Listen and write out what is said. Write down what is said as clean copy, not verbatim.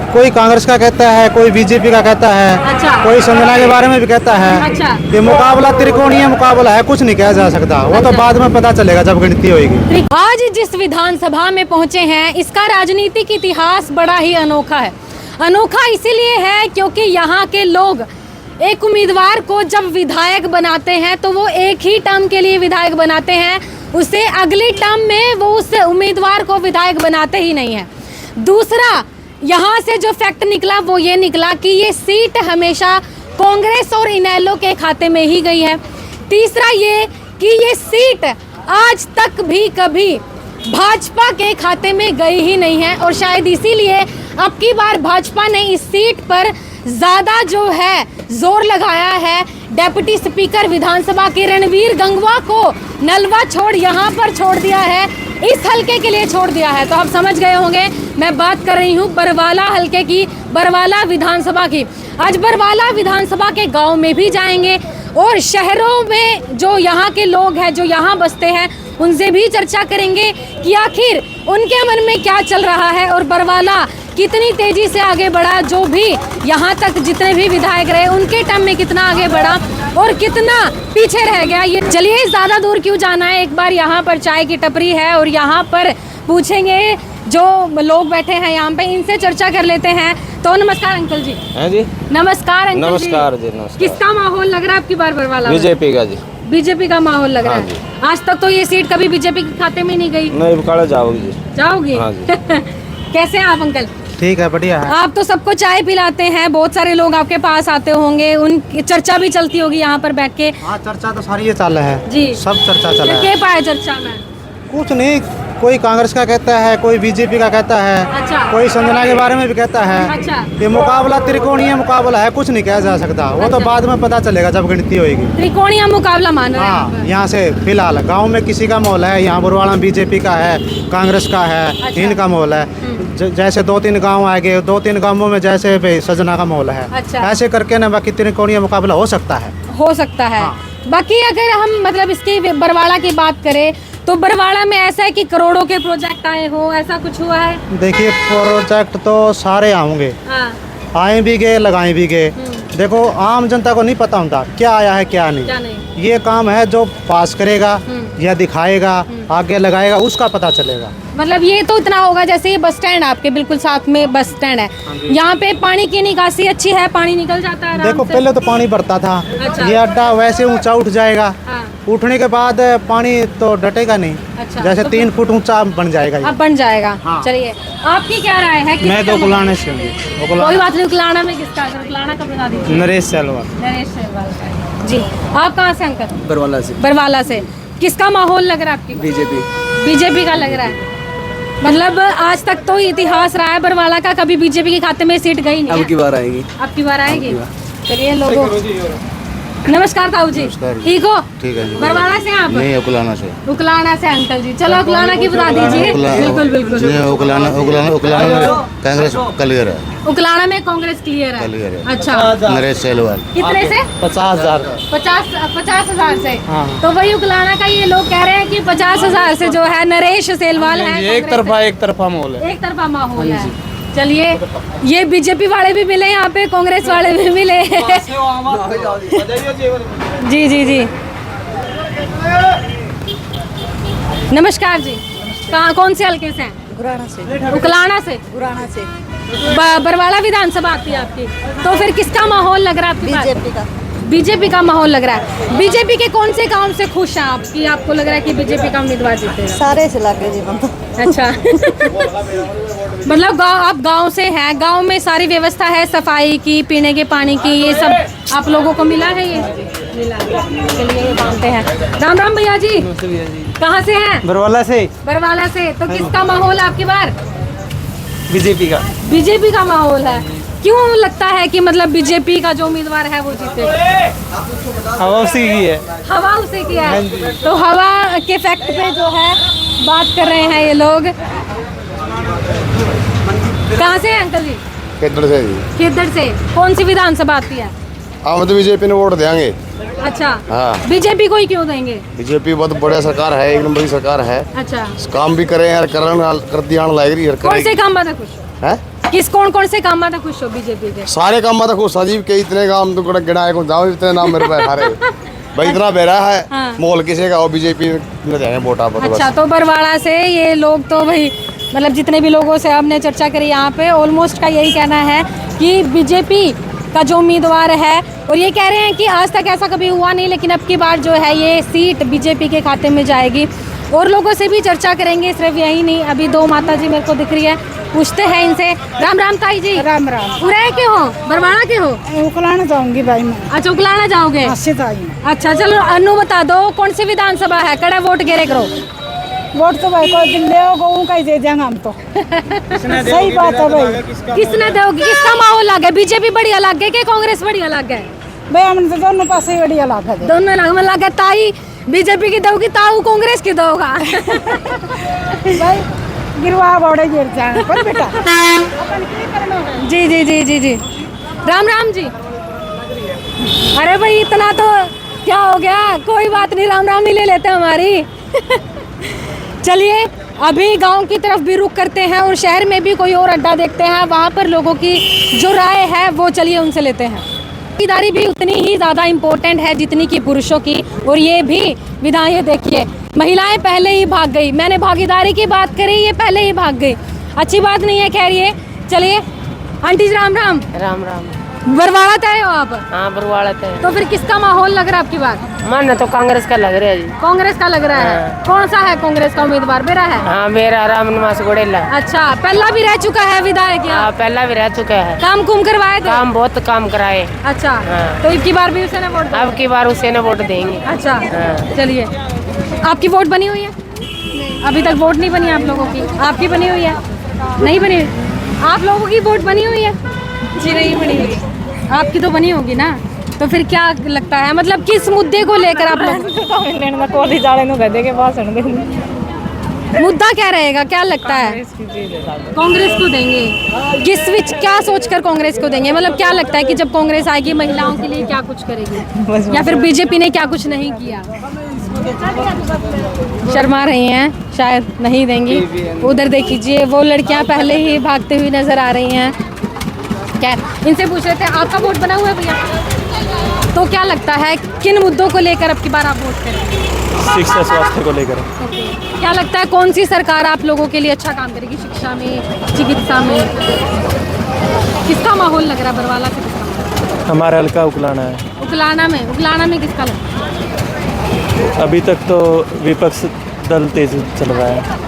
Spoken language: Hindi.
कोई कांग्रेस का कहता है, कोई बीजेपी का कहता है, अच्छा। कोई संजना के बारे में भी कहता है। अच्छा। ये मुकाबला त्रिकोणीय मुकाबला है, कुछ नहीं कहा जा सकता। वो तो बाद में पता चलेगा जब गिनती होगी। आज जिस विधानसभा में पहुंचे हैं, इसका राजनीतिक इतिहास बड़ा ही अनोखा है। अनोखा इसीलिए है क्योंकि यहाँ के लोग एक उम्मीदवार को जब विधायक बनाते हैं तो वो एक ही टर्म के लिए विधायक बनाते हैं, उसे अगली टर्म में वो उस उम्मीदवार को विधायक बनाते ही नहीं है। दूसरा, यहाँ से जो फैक्ट निकला वो ये निकला कि ये सीट हमेशा कांग्रेस और इनेलो के खाते में ही गई है। तीसरा ये कि ये सीट आज तक भी कभी भाजपा के खाते में गई ही नहीं है और शायद इसीलिए अब की बार भाजपा ने इस सीट पर ज़्यादा जो है जोर लगाया है। डेप्यूटी स्पीकर विधानसभा के रणवीर गंगवा को नलवा छोड़ यहाँ पर छोड़ दिया है, इस हलके के लिए छोड़ दिया है। तो आप समझ गए होंगे मैं बात कर रही हूँ बरवाला हलके की, बरवाला विधानसभा की। आज बरवाला विधानसभा के गांव में भी जाएंगे और शहरों में जो यहाँ के लोग हैं, जो यहाँ बसते हैं, उनसे भी चर्चा करेंगे कि आखिर उनके मन में क्या चल रहा है और बरवाला कितनी तेजी से आगे बढ़ा। जो भी यहाँ तक जितने भी विधायक रहे उनके टर्म में कितना आगे बढ़ा और कितना पीछे रह गया। ये चलिए ज़्यादा दूर क्यों जाना है, एक बार यहाँ पर चाय की टपरी है और यहाँ पर पूछेंगे जो लोग बैठे हैं यहाँ पे, इनसे चर्चा कर लेते हैं। तो नमस्कार अंकल जी। हैं जी, नमस्कार अंकल जी। नमस्कार जी, नमस्कार। किसका माहौल लग रहा है आपकी बार बरवाला? बीजेपी का जी। बीजेपी का माहौल लग रहा हाँ है। आज तक तो ये सीट कभी बीजेपी के खाते में नहीं गई। नहीं, बकाला जाओगी जी। जाओगी? हाँ जी। कैसे हैं आप अंकल? ठीक है, बढ़िया है। आप तो सबको चाय पिलाते हैं, बहुत सारे लोग आपके पास आते होंगे, उन चर्चा भी चलती होगी यहाँ पर बैठ के। हाँ, चर्चा तो सारी ये चल है जी, सब चर्चा चल क्या है। पाए चर्चा में? कुछ नहीं, कोई कांग्रेस का कहता है, कोई बीजेपी का कहता है, अच्छा। कोई संजना के बारे में भी कहता है। अच्छा। ये मुकाबला त्रिकोणीय मुकाबला है, कुछ नहीं कहा जा सकता। वो तो अच्छा। बाद में पता चलेगा जब गिनती होगी। त्रिकोणीय मुकाबला मान रहे हैं हाँ, आप? यहाँ से फिलहाल गांव में किसी का माहौल है, यहाँ बुरवाड़ा में बीजेपी का है, कांग्रेस का है, अच्छा। इनका माहौल है। जैसे 2-3 गांव आएंगे, 2-3 गांवों में जैसे भी सजना का माहौल है। अच्छा। ऐसे करके ना बाकी त्रिकोणीय मुकाबला हो सकता है। हो सकता है। हाँ। बाकी अगर हम मतलब इसकी बरवाड़ा की बात करें तो बरवाड़ा में ऐसा है कि करोड़ों के प्रोजेक्ट आए हो, ऐसा कुछ हुआ है? देखिए, प्रोजेक्ट तो सारे आएंगे, हाँ। आए भी गए, लगाए भी गए। देखो, आम जनता को नहीं पता होता क्या आया है क्या नहीं। क्या नहीं? ये काम है जो पास करेगा या दिखाएगा, आगे लगाएगा, उसका पता चलेगा। मतलब ये तो इतना होगा जैसे ये बस स्टैंड आपके बिल्कुल साथ में बस स्टैंड है, यहाँ पे पानी की निकासी अच्छी है, पानी निकल जाता है आराम देखो, से? पहले तो पानी भरता था। अच्छा। ये अड्डा वैसे ऊंचा उठ जाएगा। हाँ। उठने के बाद पानी तो डटेगा नहीं। अच्छा। जैसे तो 3 फुट ऊंचा बन जाएगा ये। अब बन जाएगा। हाँ। चलिए, आपकी क्या राय है? मैं तो उकलाने से हूँ। कोई बात नहीं, उकलाना में किसका? उकलाना का बता दीजिए। नरेश सेलवा। नरेश सेहवाल का। जी, आप कहाँ से अंकल? बरवाला से। बरवाला से। किसका माहौल लग रहा है आपकी? बीजेपी। बीजेपी का लग रहा है। मतलब आज तक तो इतिहास रहा है बरवाला का, कभी बीजेपी के खाते में सीट गई नहीं है। अब की बार आएगी। अब की बार आएगी। चलिए लोगों, नमस्कार ताऊ जी। ठीक हो? ठीक है जी। बरवाला से आप? नहीं, उकलाना से। उकलाना से अंकल जी। चलो उकलाना की बता दीजिए। बिल्कुल बिल्कुल। नहीं, उकलाना में कांग्रेस क्लियर है। उकलाना में कांग्रेस क्लियर क्लियर है। है। अच्छा। नरेश सेलवाल। कितने से? 50,000। 50,000 से। हाँ। तो वही उकलाना का ये लोग कह रहे हैं कि 50,000 से जो है नरेश सेलवाल है। एक तरफा माहौल है। एक तरफा माहौल है। चलिए, ये बीजेपी वाले भी मिले यहाँ पे, कांग्रेस वाले भी मिले। जी जी जी, नमस्कार जी। कहाँ, कौन से हल्के से हैं? गुराना से। उकलाना से। गुराना से। बरवाला विधानसभा आती है आपकी, तो फिर किसका माहौल लग रहा है आपके पास? बीजेपी का। बीजेपी का माहौल लग रहा है। बीजेपी के कौन से काम से खुश हैं आप कि आपको लग रहा है कि बीजेपी का उम्मीदवार जीतेगा? सारे से लागे जीवन तो। अच्छा। मतलब आप गांव से हैं, गांव में सारी व्यवस्था है, सफाई की, पीने के पानी की, ये सब आप लोगों को मिला है? ये मिला है। चलिए, ये मानते हैं। राम राम भैया जी। कहाँ से हैं? बरवाला से। बरवाला से। तो किसका माहौल आपकी बार? बीजेपी का। बीजेपी का माहौल है। क्यों लगता है कि मतलब बीजेपी का जो उम्मीदवार है वो जीतेगा? हवा उसी की है। हवा उसे की है। तो हवा के फैक्ट पे जो है बात कर रहे हैं ये लोग। कहाँ से हैं अंकल जी? किधर से जी? किधर से? कौन सी विधानसभा आती है? हम तो बीजेपी ने वोट देंगे। अच्छा। हाँ। बीजेपी को ही क्यों देंगे? बीजेपी बहुत बढ़िया सरकार है, 1 नंबर की सरकार है। अच्छा। काम भी करें यार, कर दिया लाइक रही कौन से काम बता कुछ? है। किस कौन कौन से काम में खुश हो बीजेपी के? सारे काम में तो खुश सजीव के इतने काम तो गिनाए को जाओ इतने नाम मेरे पास सारे भाई इतना बेरा है हाँ। मोल किसी का वो बीजेपी में जाएंगे वोट आप तो अच्छा, बस तो बरवाड़ा से ये लोग तो भाई मतलब जितने भी लोगों से हमने चर्चा करी यहाँ पे ऑलमोस्ट का यही कहना है कि बीजेपी का जो उम्मीदवार है, और ये कह रहे हैं कि आज तक ऐसा कभी हुआ नहीं, लेकिन अब की बार जो है ये सीट बीजेपी के खाते में जाएगी। और लोगों से भी चर्चा करेंगे, सिर्फ यही नहीं। अभी दो माता जी मेरे को दिख रही है, पूछते हैं इनसे। राम राम ताई जी। राम राम। उरे के हो, बरवाड़ा के हो? उकलाना जाऊंगी भाई मैं। अच्छा, उकलाना जाओगे? अच्छा चलो, अनु बता दो कौन सी विधानसभा है, कड़ा वोट गिरे करो। वोट तो भाई को दिन ले गो का ही दे देंगे हम तो। सही बात है भाई। किसने दोगी? किसका माहौल लग है? बीजेपी बढ़िया लग है कि कांग्रेस बढ़िया लग है? भाई हमने तो दोनों पास ही बढ़िया लाभ है। दोनों लग है। ताई बीजेपी की दोगी, ताऊ कांग्रेस की दोगा। भाई गिरवा बड़े गिर जाए पर बेटा। जी जी जी जी जी। राम राम जी। अरे भाई इतना तो क्या हो गया, कोई बात नहीं, राम राम नहीं ले लेते हमारी। चलिए अभी गांव की तरफ भी रुख करते हैं और शहर में भी कोई और अड्डा देखते हैं, वहाँ पर लोगों की जो राय है वो चलिए उनसे लेते हैं। भागीदारी भी उतनी ही ज़्यादा इम्पोर्टेंट है जितनी कि पुरुषों की, और ये भी विधायक देखिए, महिलाएं पहले ही भाग गई। मैंने भागीदारी की बात करी, ये पहले ही भाग गई, अच्छी बात नहीं है। खैर ये चलिए, आंटी जी राम राम। राम राम। बरवाड़ा तय हो आप? हाँ बरवाड़ा तय। तो फिर किसका माहौल लग रहा है आपकी बात? मन तो कांग्रेस का लग रहा है जी। कांग्रेस का लग रहा है? कौन सा है कांग्रेस का उम्मीदवार? मेरा है। हाँ मेरा राम निवास गोडेला। अच्छा, पहला भी रह चुका है विधायक यहाँ? हाँ पहला भी रह चुका है। काम कुम करवाए थे? काम बहुत काम कराए। अच्छा हाँ। तो इनकी बार भी उसे ना वोट? अब की बार उसे न वोट देंगे। अच्छा हाँ। चलिए, आपकी वोट बनी हुई है? अभी तक वोट नहीं बनी आप लोगों की? आपकी बनी हुई है? नहीं बनी हुई। आप लोगों की वोट बनी हुई है? जी नहीं बनी हुई। आपकी तो बनी होगी ना, तो फिर क्या लगता है, मतलब किस मुद्दे को लेकर आप लोग? मुद्दा क्या रहेगा, क्या लगता है? कांग्रेस को देंगे? किस विच क्या सोचकर कांग्रेस को देंगे? मतलब क्या लगता है कि जब कांग्रेस आएगी महिलाओं के लिए क्या कुछ करेगी, या फिर बीजेपी ने क्या कुछ नहीं किया? शर्मा रही हैं, शायद नहीं देंगी। उधर देख लीजिए, वो लड़कियां पहले ही भागते हुए नजर आ रही हैं। क्या इनसे पूछ रहे थे, आपका वोट बना हुआ है भैया? तो क्या लगता है किन मुद्दों को लेकर अब की बार आप वोट करेंगे? शिक्षा स्वास्थ्य को लेकर। क्या लगता है कौन सी सरकार आप लोगों के लिए अच्छा काम करेगी, शिक्षा में, चिकित्सा में? किसका माहौल लग रहा है बरवाला से? किसका? हमारा हल्का उकलाना है। उकलाना में किसका लगता है? अभी तक तो विपक्ष दल तेज चल रहा है।